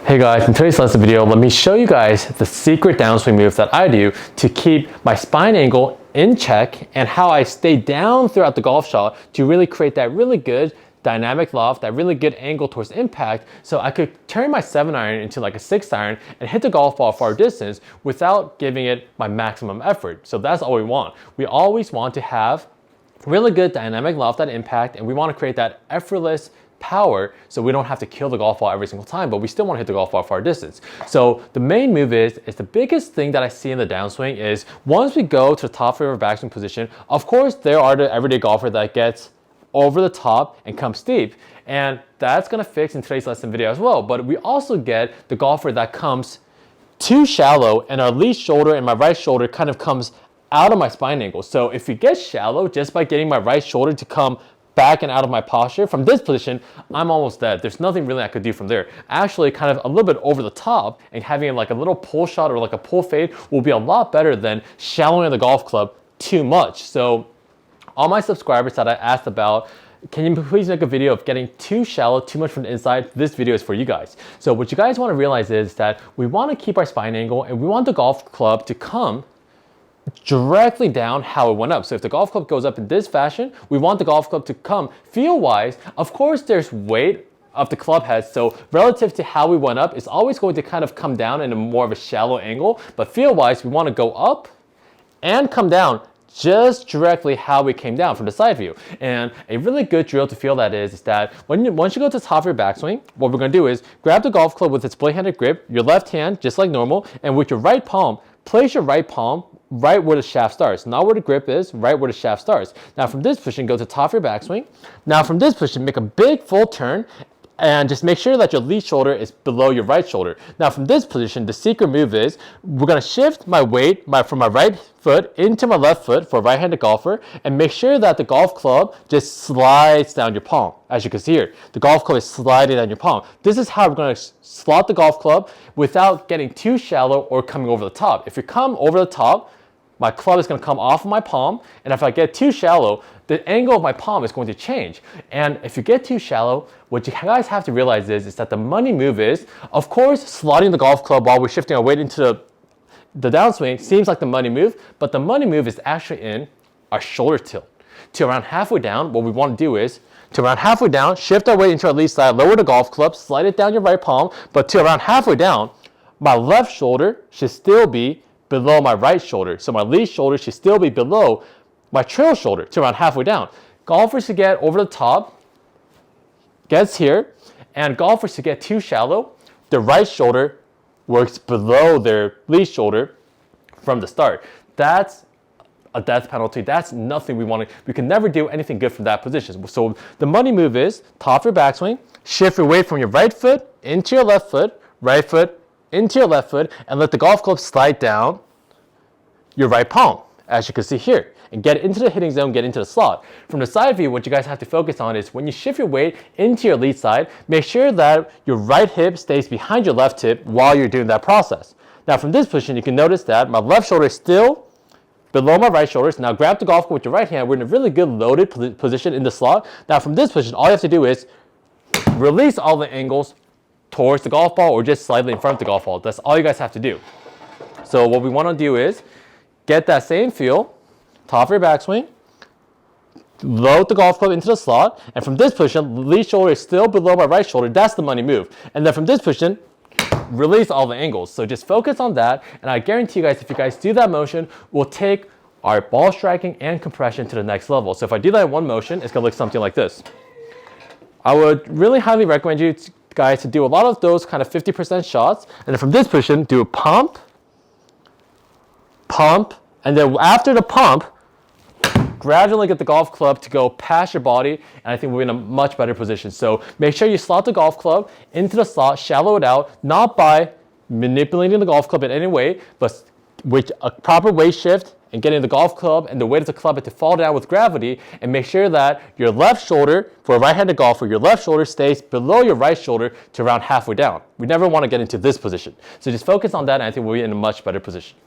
Hey guys, in today's lesson video, let me show you guys the secret downswing move that I do to keep my spine angle in check and how I stay down throughout the golf shot to really create that really good dynamic loft, that really good angle towards impact, so I could turn my 7-iron into like a 6-iron and hit the golf ball far distance without giving it my maximum effort. So that's all we want. We always want to have really good dynamic loft at impact, and we want to create that effortless power so we don't have to kill the golf ball every single time, but we still want to hit the golf ball far distance. So the main move is the biggest thing that I see in the downswing is once we go to the top of our backswing position, of course there are the everyday golfer that gets over the top and comes steep, and that's going to fix in today's lesson video as well. But we also get the golfer that comes too shallow and our lead shoulder and my right shoulder kind of comes out of my spine angle. So if we get shallow just by getting my right shoulder to come back and out of my posture, from this position, I'm almost dead. There's nothing really I could do from there. Actually, kind of a little bit over the top and having like a little pull shot or like a pull fade will be a lot better than shallowing the golf club too much. So all my subscribers that I asked about, can you please make a video of getting too shallow, too much from the inside? This video is for you guys. So what you guys want to realize is that we want to keep our spine angle and we want the golf club to come directly down how it went up. So if the golf club goes up in this fashion, we want the golf club to come feel-wise. Of course, there's weight of the club head, so relative to how we went up, it's always going to kind of come down in a more of a shallow angle, but feel-wise, we want to go up and come down just directly how we came down from the side view. And a really good drill to feel that is that once you go to the top of your backswing, what we're going to do is grab the golf club with its blade-handed grip, your left hand, just like normal, and with your right palm, place your right palm right where the shaft starts, not where the grip is, right where the shaft starts. Now from this position, go to the top of your backswing. Now from this position, make a big full turn and just make sure that your lead shoulder is below your right shoulder. Now from this position, the secret move is we're going to shift my weight from my right foot into my left foot for a right-handed golfer and make sure that the golf club just slides down your palm. As you can see here, the golf club is sliding down your palm. This is how we're going to slot the golf club without getting too shallow or coming over the top. If you come over the top, my club is going to come off of my palm, and if I get too shallow, the angle of my palm is going to change. And if you get too shallow, what you guys have to realize is that the money move is, of course, slotting the golf club while we're shifting our weight into the downswing seems like the money move, but the money move is actually in our shoulder tilt. To around halfway down, what we want to do is, to around halfway down, shift our weight into our lead side, lower the golf club, slide it down your right palm, but to around halfway down, my left shoulder should still be below my right shoulder. So my lead shoulder should still be below my trail shoulder to around halfway down. Golfers to get over the top gets here, and golfers to get too shallow, the right shoulder works below their lead shoulder from the start. That's a death penalty. That's nothing we want to, we can never do anything good from that position. So the money move is top of your backswing, shift your weight from your right foot into your left foot, right foot into your left foot, and let the golf club slide down your right palm, as you can see here, and get into the hitting zone, get into the slot. From the side view, what you guys have to focus on is when you shift your weight into your lead side, make sure that your right hip stays behind your left hip while you're doing that process. Now from this position, you can notice that my left shoulder is still below my right shoulder. So now grab the golf club with your right hand. We're in a really good loaded position in the slot. Now from this position, all you have to do is release all the angles towards the golf ball or just slightly in front of the golf ball. That's all you guys have to do. So what we want to do is get that same feel, top of your backswing, load the golf club into the slot, and from this position, lead shoulder is still below my right shoulder. That's the money move. And then from this position, release all the angles. So just focus on that, and I guarantee you guys, if you guys do that motion, we'll take our ball striking and compression to the next level. So if I do that in one motion, it's going to look something like this. I would really highly recommend you guys to do a lot of those kind of 50% shots, and then from this position, do a pump, and then after the pump, gradually get the golf club to go past your body, and I think we're in a much better position. So make sure you slot the golf club into the slot, shallow it out, not by manipulating the golf club in any way, but with a proper weight shift and getting the golf club and the weight of the club to fall down with gravity, and make sure that your left shoulder, for a right-handed golfer, your left shoulder stays below your right shoulder to around halfway down. We never want to get into this position. So just focus on that, and I think we'll be in a much better position.